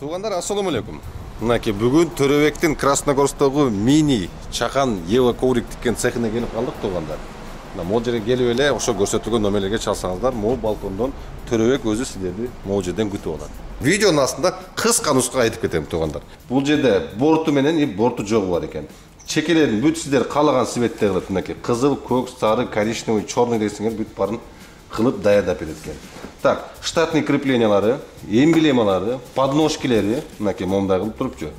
Туугандар, ассаламу алейкум. Мынакей бүгүн Төрөбектин Красногорскдогу мини чакан Ева коврик тиккен цехине келип калдык туугандар. Могу жерге келип эле ошо көрсөтүлгөн номерлерге чалсаңыздар, могу балкондон Төрөбек өзү сиздерди могу жерден күтүп алат. Видеонун астында кыска нуска айтып кетем туугандар. Бул жерде борту менен борту жогу бар экен. Чекелерин бүт сиздер каалаган цветте кылып, мынакей кызыл, көк, сары, коричневый, черный десеңер бүт барын кылып даярдап берет экен. Так, штатный креплениялары, эмблемалары, подножкилери, мынакей момундай кылып турупчу.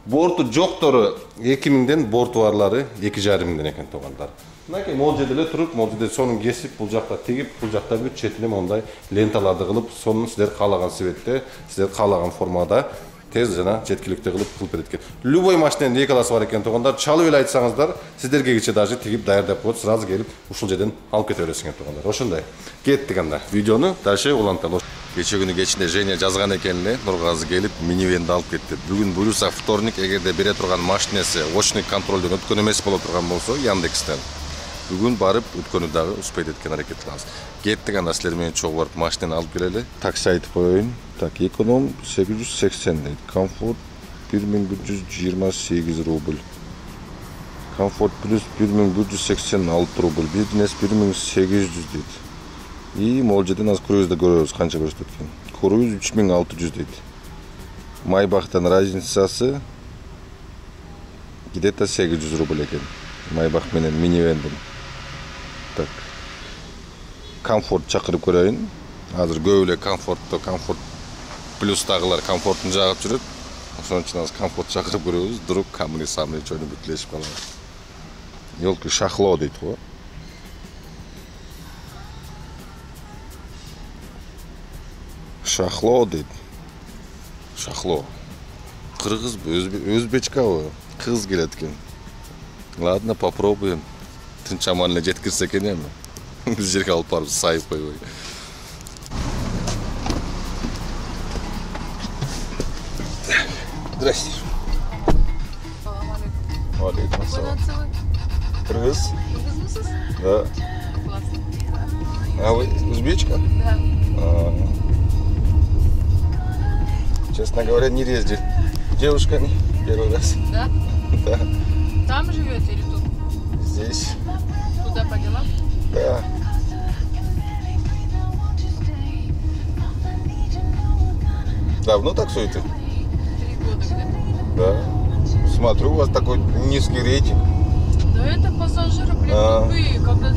Борту жоктору 2000ден, борту барлары 2500ден экен туугандар. Мынакей могу жерде эле туруп, могу жерде сонун кесип, бул жакта тигип, бул жакта бүт четине момундай ленталарды кылып, сонун сиздер каалаган цветте, сиздер каалаган формада тез жана жеткиликтүү кылып берет экен. Любой машинанын эки аласы бар экен туугандар. Чалып эле айтсаңыздар, сиздергече даже тигип даярдап коет, сразу келип ушул жерден алып кете бересиңер туугандар. Ошондой. Кеттик анда. Видеону дальше уланталы. Кече күнү кечинде Женя жазган экен эле, Нургазы келип минивенди алып кетти. Бүгүн буюрса вторник, эгерде бере турган машинеси очный контролдон өткөн эмес боло турган болсо, Яндекстен бүгүн барып өткөнү дагы успейт эткен аракет кылабыз. Кеттик анда, силер менен чогуу барып машинени алып келели. Такси айтып коеюн. Так, эконом 880 дейт. Комфорт 1128 рубль. Комфорт плюс 1186 рубль. Бизнес 1800 дейт. И могул жерден азыр круизде көрөбүз канча көрсөтөт экен. Круиз 3600 дейт. Майбахтан разницасы где-то 800 рубль экен. Майбах менен минивендин. Так. Комфорт чакырып көрөйүн. Азыр көп эле комфорт плюстагылар комфортун жагып жүрөт. Ошон үчүн азыр комфорт чакырып көрөбүз. Вдруг камни самни чөйнү бүтлешип калат. Ёлки шахло дейт го. Шахло дейт. Шахло. Кыргызбы, өзбечкабы? Кыз келет экен. Ладно, попробуем. Тынч аман эле жеткирсе экен эми. Биз жерге алып барып сайып койбой. Здрасте. Салам алейкум. Валейкум ассалам. Кыргыз? Кыргызмысыз? Да. Классно. А вы узбечка? Да. Честно говоря, не ездил девушками первый раз. Да? Да. Там живете или тут? Здесь. Туда по делам? Да. Давно таксуете? 3 года где-то. Да. Смотрю, у вас такой низкий рейтинг. Да это пассажиры, блин, тупые. Когда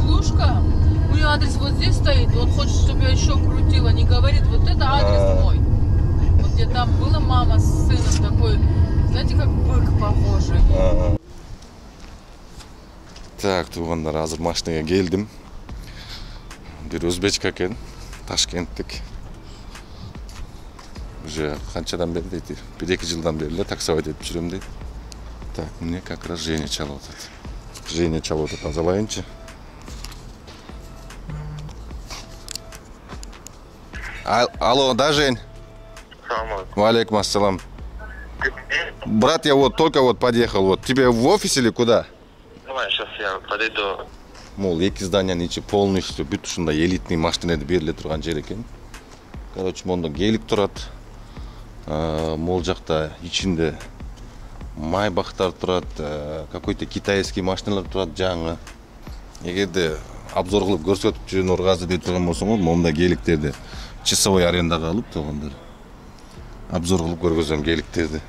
служка, у нее адрес вот здесь стоит, он хочет, чтобы я еще крутила, не говорит, вот это адрес мой. Вот где там была мама с сыном такой, знаете, как бык похожий. Так, туугандар, азыр машинага келдим. Бир өзбечка экен, Ташкенттик. Уже канчадан бери дейт? 1-2 жылдан бери эле таксовать этип жүрөм дейт. Так, мне как раз Женя чалып атат. Женя чалып атат, азалайынчы. Алло, да, Жень? Валейкум ассалам. Брат, я вот только вот подъехал. Вот тебе в офис или куда? Давай, сейчас я подойду. Мол, эки зданияның ичи полностью бүт ушундай элитный машинелер бериле турган жер экен. Короче, мондо гелик турат. Мол жакта ичинде майбахтар турат, какой-то китайский машиналар турат жаңы. Эгерде обзор кылып көрсөтүп жүргөн Нургазы деп турган болсоңор, мондай геликтерди часовой арендага алып туугандар. Обзор кылып көргөзөм геликтерди.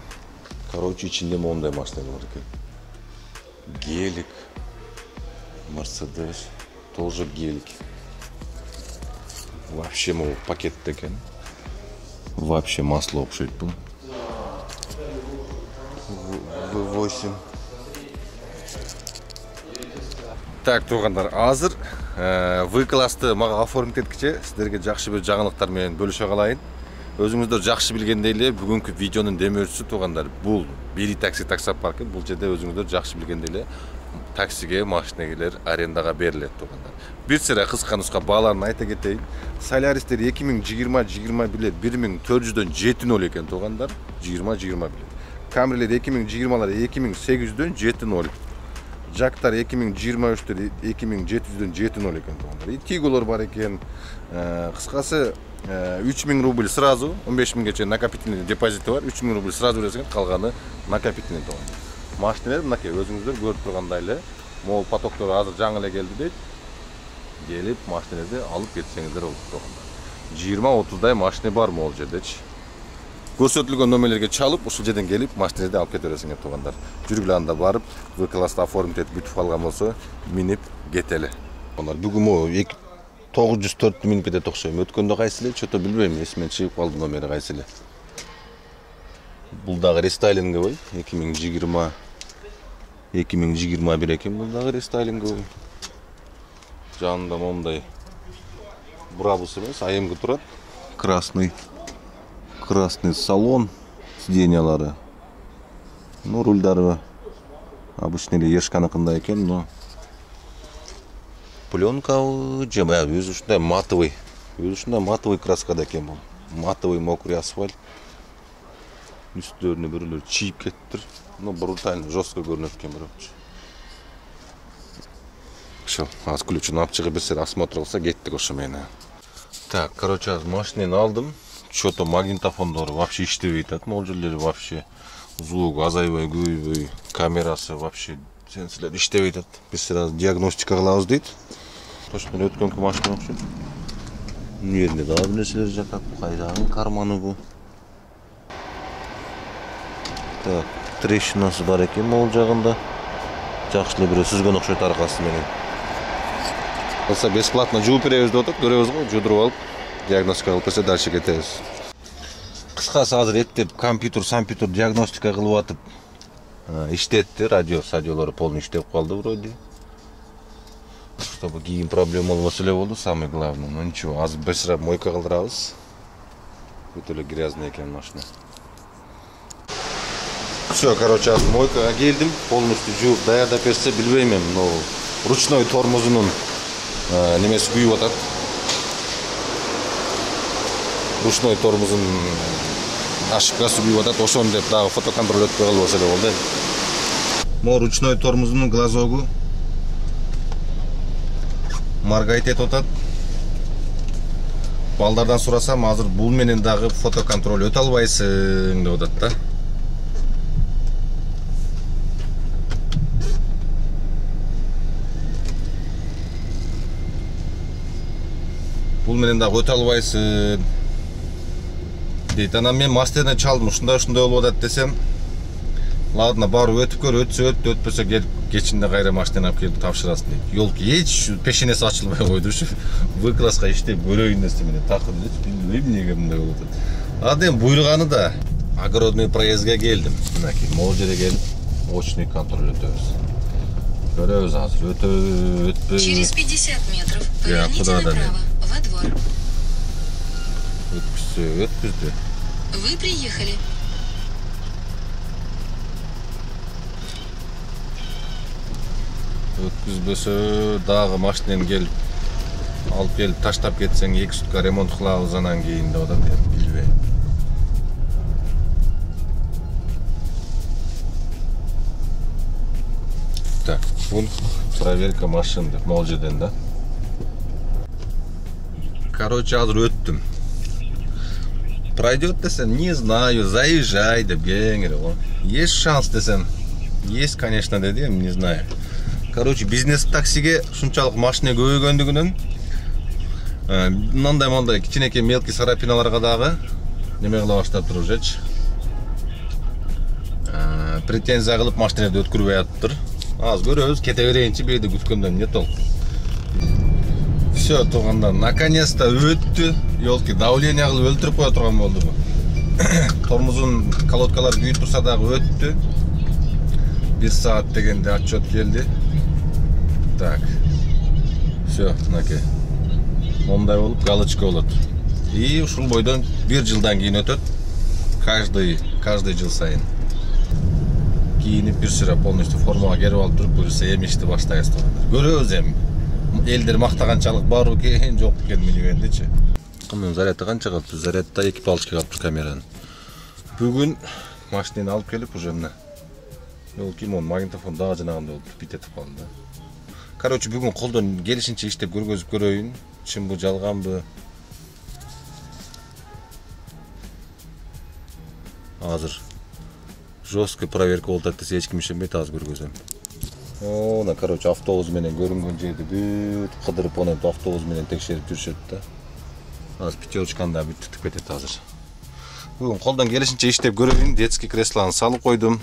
Короче, ичинде мондай машиналар бар экен. Гелик, Мерседес, тоже гелик. Вообще могу пакет экен. Вообще масло окшойт бул. V8. Так, туугандар, азыр V-классты мага оформить эткиче сиздерге жакшы бир жаңылыктар менен бөлүшө калайын. Өзүңүздөр жакшы билгендей эле бүгүнкү видеонун демөөрчүсү туугандар, бул Бери такси таксопаркы. Бул жерде өзүңүздөр жакшы билгендей эле таксиге машинелер арендага берилет туугандар. Бир сыра кыска нуска бааларын айта кетейин. Соляристер 2020-21 билет 1400дөн 7.0 экен туугандар. 20-20 билет. Камрилер 2020-лар 2800дөн 7.0. Жактар 2023-төр 2700дөн 7.0 экен туугандар. Тигулар бар экен. Кыскасы 3000 рубль сразу, 15 000 чейин накопительный депозити бар, 3000 рубль сразу бересиң, калганы накопительный тууган. Машина мынакей өзүңүздөр көрүп тургандай эле, могул потоктор азыр жаңы эле келди дейт. Келип машинаңызды алып кетсеңиздер болот туугандар. 20-30дай машина бар могул жердечи. Көрсөтүлгөн номерлерге чалып, ушул жерден келип машинаңызды алып кете бересиңер туугандар. Жүргүлө анда барып, В-класста оформить этип бүтүп калган болсо, минип кетели. Бүгүн могу 904 минип кетет окшойм. Өткөндө кайсы эле, чото билбейм, эсимден чыгып калды номери кайсы эле. Бул дагы рестайлинговый, 2021 экен, бул дагы рестайлинговый. Жанында мондай брабус эмес, АМГ турат. Красный салон, сиденьялары. Ну, рульдары обычный эле ешканыкындай экен, но пленка же өзү ушундай матовый краскада экен бул. Матовый мокрый асфальт. Үстүлөрүнө бирөлөр чийип кеттир. Ну, брутально, жестко көрүнөт экен бирокчу. Ошо, аз ключун алып чыгып берсе, осмотр кылса кеттик ошо менен. Так, короче, аз машинени алдым. Чото магнитофондору вообще иштебей атат, могул жерлери вообще звук азайбай, көбөйбөй, камерасы вообще сенсилер иштебей атат. Биз сразу диагностика кылабыз дейт. Точно өткөнкү машина окшойт. Мына жеринде дагы бир нерселер жатат. Кайдагы карманы бу? Так, трещинасы бар экен могул жагында. Жакшы эле бирөө сүзгөн окшойт аркасы менен. Калса бесплатно жууп беребиз деп атат, көрөбүз го, жуудуруп алып, диагностика кылып берсе дальше кетебиз. Кыскасы азыр эптеп компьютер диагностика кылып атып иштетти, радиолору полный иштеп калды вроде. Чтобы кийин проблема болбосо эле болду, самый главный. Но ничего, азыр быстрап мойка кылдырабыз. Өтө эле грязный экен машина. Все, короче, азыр мойкага келдим, полностью жууп даярдап берсе билбейм эми, но ручной тормозунун немеси күйүп атат. Ручной тормозун ошибкасы күйүп атат, ошону деп дагы фотоконтроль өтпөй калбаса эле болду. Мо ручной тормозунун глазогу маргайт этип атат. Балдардан сурасам, азыр бул менен дагы фотоконтроль өтө албайсың деп атат да. Бул менен дагы өтө албайсың дейт. Анан мен мастерден чалдым, ушундай болуп атат десем, ладно, барып өтүп көр, өтпөсө келип кечинде кайра машинаны алып келип тапшырасың дейт. Ёлки, эч пешенеси ачылбай койду ушу. В-класска иштеп көрөйүн десе менен такыр эле, билбейм эмнеге мындай болуп атат. Адем буйруганы да огородный проездге келдим. Мынакей, могул жерге келип, очный контроль өтөбүз. Көрөбүз азыр, өтпөй. Через 50 метров поверните направо, во двор. Өткүздү. Вы приехали. Өткүзбөсө дагы машинени келип алып келип таштап кетсең 2 сутка ремонт кылабыз анан кийин деп атат, билбейм. Так, пункт проверка машин деп могул жерден да. Короче, азыр өттүм. Пройдет десем, не знаю, заезжай деп кеңири го. Есть шанс десем, есть, конечно, дедим, не знаю. Короче, бизнес таксиге шунчалык машина көбөйгөндүгүнөн мындай кичинекей мелкий сарапиналарга дагы неме кыла баштап туруп жечи. Претензия кылып машинаны өткөрбөй атыптыр. Аз көрөбүз, кете берейинчи, бейди күткөндөн не толк. Все, туугандар, наконец-то өттү. Ёлки, давление кылып өлтүрүп кое турган болду бу. Тормозун колодкалар күйүп турса дагы өттү. 1 саат дегенде отчет келди. Так. Все, мынакей. Мондай болуп галочка болот. И ушул бойдон 1 жылдан кийин өтөт. Каждый жыл сайын. Кийинип бир сыра полностью формага келип алып туруп, көрсө эми ишти баштайбыз туугандар. Көрөбүз эми. Элдер мактаганчалык барбы экен, жок экен билбегендичи. Мен зарядта канча калыптыр? Зарядта 2 палочка калыптыр камеранын. Бүгүн машинени алып келип уже мына. Ёлки, мон магнитофон дагы жанагындай болуп битетип калды да. Короче, бүгүн колдон келишинче иштеп көргөзүп көрөйүн. Чынбы, жалганбы? Азыр жесткий проверка болуп атат десе эч ким ишенбейт, азыр көргөзөм. Мына, короче, автобус менен көрүнгөн жерди бүт кыдырып, анан автобус менен текшерип жүрүшөт да. Азыр пятерочканы да бүтүп кетет азыр. Бүгүн колдон келишинче иштеп көрөйүн, детский креслоны салып койдум.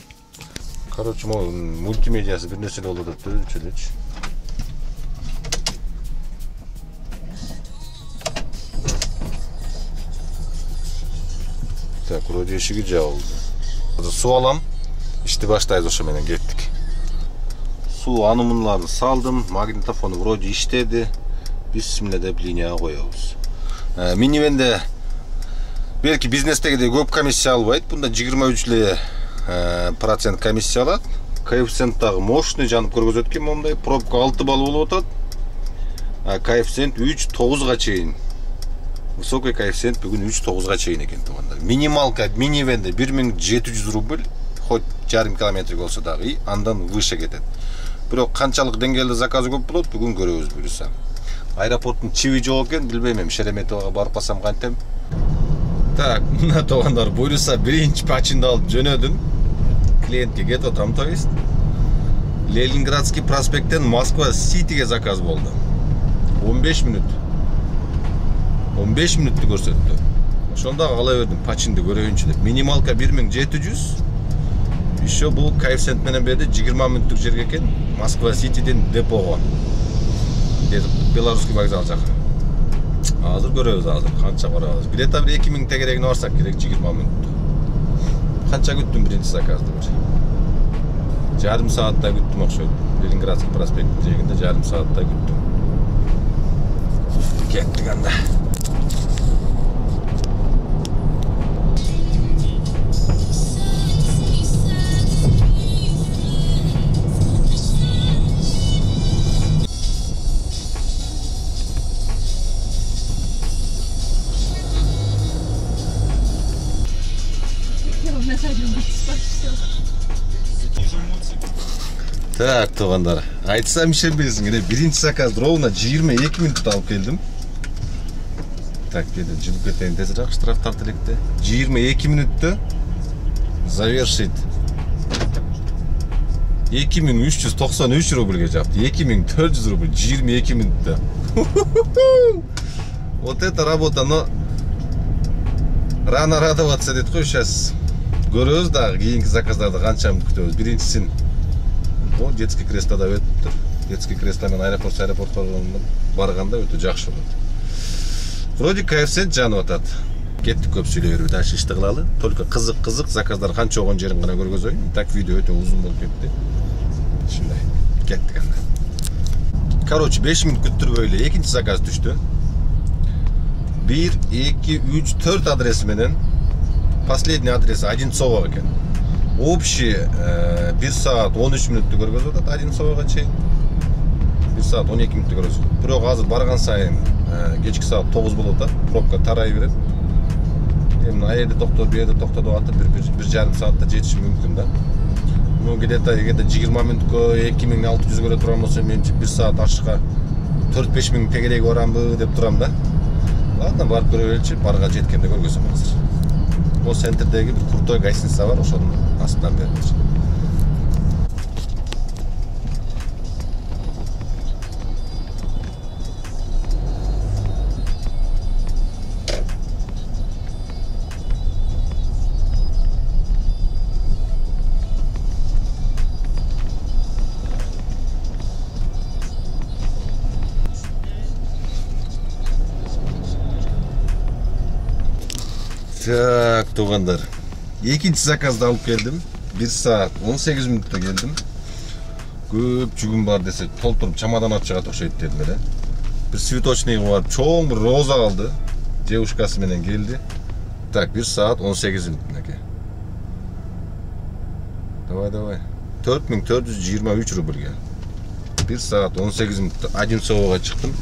Короче, мультимедиасы бир нерсе болуп атат, өзүнчө. Так, вроде ишиги жабылды. Суу алам, ишти баштайбыз, ошо менен кеттик. Суу анымынларын салдым, магнитофону вроде иштеди. Бисмилля деп линияга коебуз. Минивенде белки бизнестегидей көп комиссия албайт. Бунда 23% комиссия алат. Коэффициент дагы мощный, жанып көргөзөт экен момундай. Пробка 6 балл болуп атат. Коэффициент 3,9га чейин. Высокий коэффициент бүгүн 3,9га чейин экен туугандар. Минималка минивенде 1700 рубль, хоть жарым километр болсо дагы, и андан выше кетет. Бирок канчалык деңгээлде заказы көп болот, бүгүн көрөбүз буюрса. Аэропорттун чиби жок экен, билбейм, Шереметового барып калсам кантем. Так, мына туугандар, буюрса биринчи пачинди алып жөнөдүм. Клиентке кетип атам, то есть. Ленинградский проспекттен Москва Ситиге заказ болду. 15 минут. 15 минутту көрсөттү. Ошондо ала бердим, пачинди көрөйүнчү деп. Минималка 1700. Еще бул коэффициент менен берди 20 минуттук жерге экен. Москва Ситиден депого. Белорусский вокзал жакы. Азыр көрөбүз, азыр канча барабыз. Билета бир 2000 тегерегине барсак керек 20 минутту. Канча күттүм биринчи заказды бир. Жарым сааттай күттүм окшойт. Ленинградский проспекттин жегинде жарым сааттай күттүм. Кеттик анда. Так, туугандар, айтсам ишенбейсиңер, биринчи заказды ровно 22 минутта алып келдим. Так, кеде жылып кетейин тезирээк, штраф тартып электе. 22 минутта завершить. 2393 рубльге жапты. 2400 рубль 22 минутта. Вот это работа, но рано радоваться дейт го, сейчас көрөбүз дагы кийинки заказдарды канча күтөбүз. Биринчисин о, детский креслода өттүр. Детский кресло менен аэропортка барганда өтө жакшы болот. Вроде коэффициент жанып атат. Кеттик, көп сүйлөй бербей, дальше ишти кылалы. Только кызык заказдар канча болгон жерин гана көргөзөйүн. Так видео өтө узун болуп кетти. Ушундай. Кеттик анда. Короче, 5 минут күттүрбөй эле экинчи заказ түштү. 1, 2, 3, 4 адреси менен. Последний адрес Одинцово экен. Общий 1 саат 13 минутту көргөзөт атат Одинцового чейин. 1 саат 12 минутту көрөсүз. Бирок азыр барган сайын кечки саат 9 болот да, пробка тарай берет. Эми аерде токтоп, бу жерде токтоп атып бир жарым саатта жетиши мүмкүн да. Ну, где-то 20 минутка 2600 көрө турам болсо, мен 1 саат ашка 4-5 миң тегереги барамбы деп турам да. Ладно, барып көрө береличи, барга жеткенде көргөзөм азыр. Бул центрдеги бир крутой гостиница бар, ошонун астынан бердир. Так, туугандар. Экинчи заказды алып келдим. 1 саат 18 минутта келдим. Көп жүгүм бар десе, толтуруп чамадан ат чыгат окшойт дедим эле. Бир цветочныйга барып, чоң бир роза алды. Девушкасы менен келди. Так, 1 саат 18 минут мынакей. Давай. 4423 рубльге. 1 саат 18 минутта Одинцового чыктым.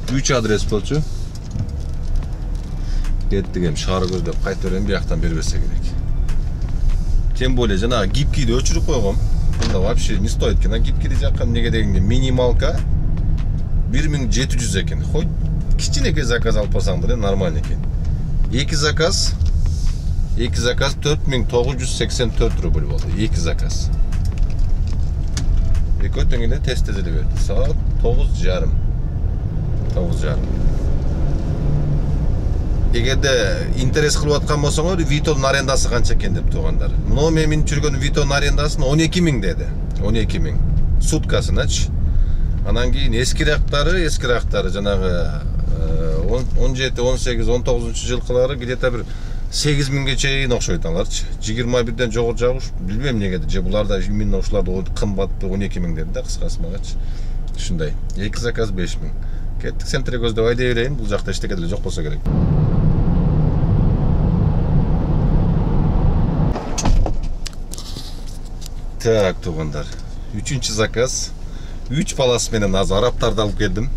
3 адрес болчу. Кеттик, эми шаар көздөп кайта берем, бияктан бербесе керек. Тем более жана гибкийди өчүрүп койгом. Бунда вообще не стоит экен. Гибкийди жаккан эмнеге дегенде минималка 1700 экен. Хоть кичинекей заказ алып барсаң деле нормально экен. 2 заказ 2 zakaz 4984 rubl oldu. 2 zakaz. Ekoten ile test edilebildi. Saat 9:30. 9:30. Эгерде интерес кылып аткан болсоңор, Витонун арендасы канча экен деп тургандар. Мына мен жүргөн Витонун арендасын 12.000 деди. 12.000 суткасыначы. Анан кийин эскирактары жанагы 17, 18, 19 жылкылары где-то бир 8.000ге чейин окшойт аларчы. 21ден жогору жагыш билбейм неге же буларда именно ушуларды кымбатты 12.000 деди да кыскасы магачы. Ушундай. 2 заказ 5.000. Кеттик центрге көздөп айдай берейин, бул жакта эчтеке деле жок болсо керек. Так, тугандар. 3-чү заказ. 3 палас менен азыр араптарды алып келдим.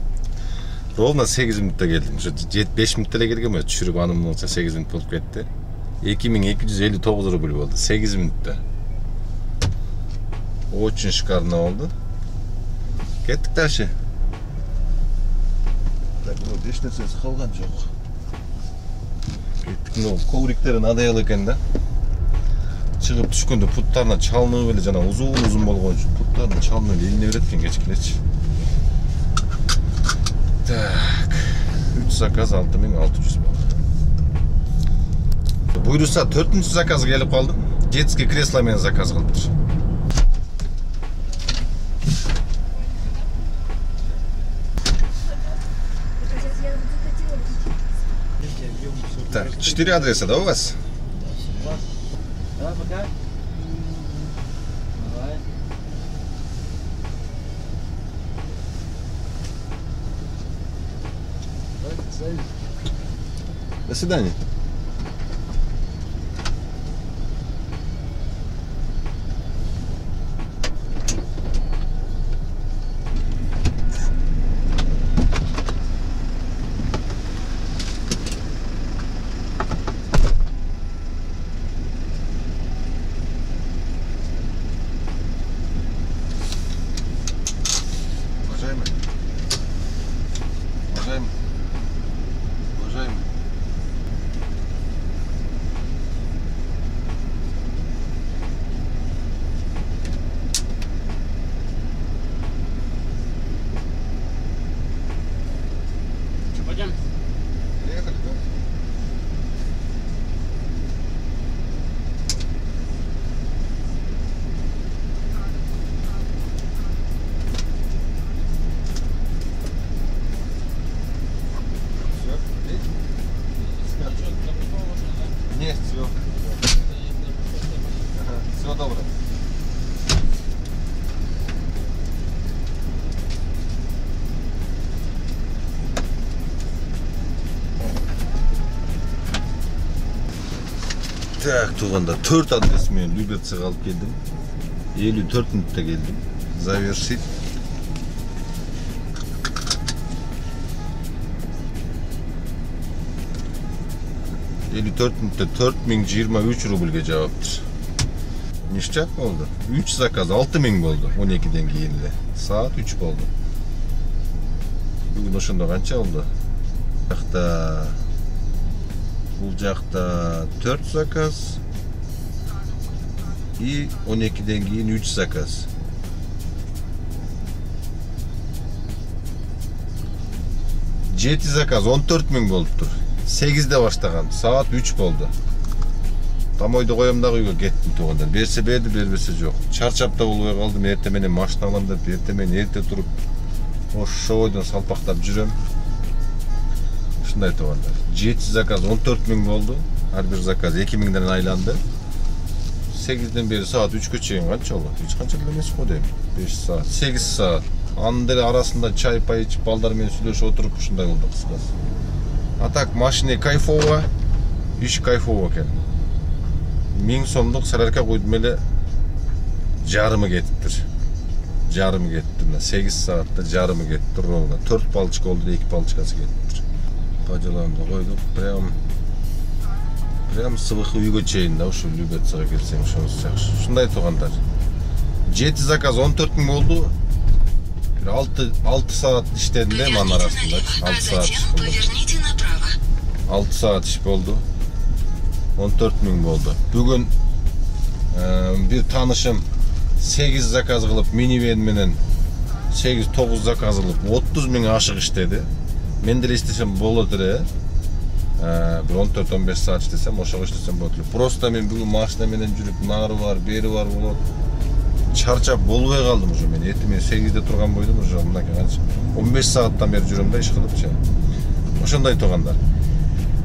Ровно 8 минутта келдим. Ушу 5 минутта эле келгем, түшүрүп анымча 8 минут болуп кетти. 2259 рубль болду. 8 минутта. Очень шикарно болду. Кеттик дальше. Так, вот эч нерсеси калган жок. Кеттик, ну, ковриктери надоел экен да. Чыгып түшкөндө путтарына чалынып эле жана узун болгон үчүн путтарына чалынып элине берет экен кечкелечи. Так, 3 заказ 6600 болду. Буйруса 4-чү заказга келип калдым. Детский кресло менен заказ кылдым. Так, 4 адреса, да, у вас? Да, пока. Давай. До свидания. Уважаемый. Пойдем. Приехали, да? Нет, все. Ага, всего доброго. Так, туғанда 4 адресмен Люберцеге алып келдім. 54 минутта келдім. Завершить. минутта 4023 рубльге жауаптыр. Ништяк болду. 3 заказ 6000 болду. 12ден кийин эле. Саат 3 болду. Бүгүн ошондо канча болду? Бул жакта 4 заказ и 12ден кийин 3 заказ. Жети заказ 14.000 болуптур. 8'de баштаган. Саат 3 болду. Тамойду коем дагы үйгө кеттим тугандар. Берсе берди, бербесе жок. Чарчап да болбой калдым. Эрте менен машина алам деп, эрте менен эрте туруп ошо бойдон салпактап жүрөм. Ушундай тугандар. 7 заказ 14.000 болду. Ар бир заказ 2000ден айланды. 8'den бери саат 3кө чейин канча болот? Эч канча деле эмес го дейм. 5 саат, 8 саат. Анын деле арасында чай пай ичип, балдар менен сүйлөшүп отуруп ушундай болду кыскасы. А так машина кайфово, иш кайфово экен. 1000 сомдук сарарка койдум эле жарымы кетиптир. Жарымы кетти. 8 саатта жарымы кетти ровно. 4 палчка болду, 2 палчкасы кетиптир. Пажаланды койдук. Прям сыбыкы үйгө чейин да ушу Люберцеге келсең ошонусу жакшы. Ушундай тугандар. 7 заказ 14.000 болду. 6 saat işledim değil mi anlar aslında? 6 saat iş oldu. 6 saat iş oldu. 14.000 boldu. Bugün bir tanışım 8 zakaz kılıp minivan menen 8-9 zakaz kılıp 30.000 aşık işledi. Men de istesem boladı re. Bir 14-15 saat işlesem, oşaq işlesem boladı. Prosta men bugün maşina menen жүрүp, nары var, beri var bolot. Çarçap bolbay kaldım uşu men. Eti men 8'de turgan boydum uşu. Mındaki kança 15 saattan beri жүрüm da iş kılıpça. Oşonday toğanlar.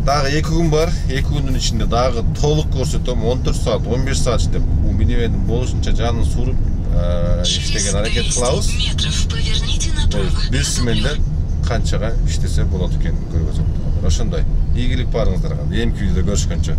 Dağı 2 gün var. 2 günün içinde dağı толық көрсөтөм. 14 saat, 15 saat işlep. Bu minivendin boluşunca canını surup iştegen hareket kılabız. Bilsimenden kançaga işlese bolat ekeni көргөзөм. Oşonday. İyigilik barыңızlarga. Emki videoda görüşkөнчө.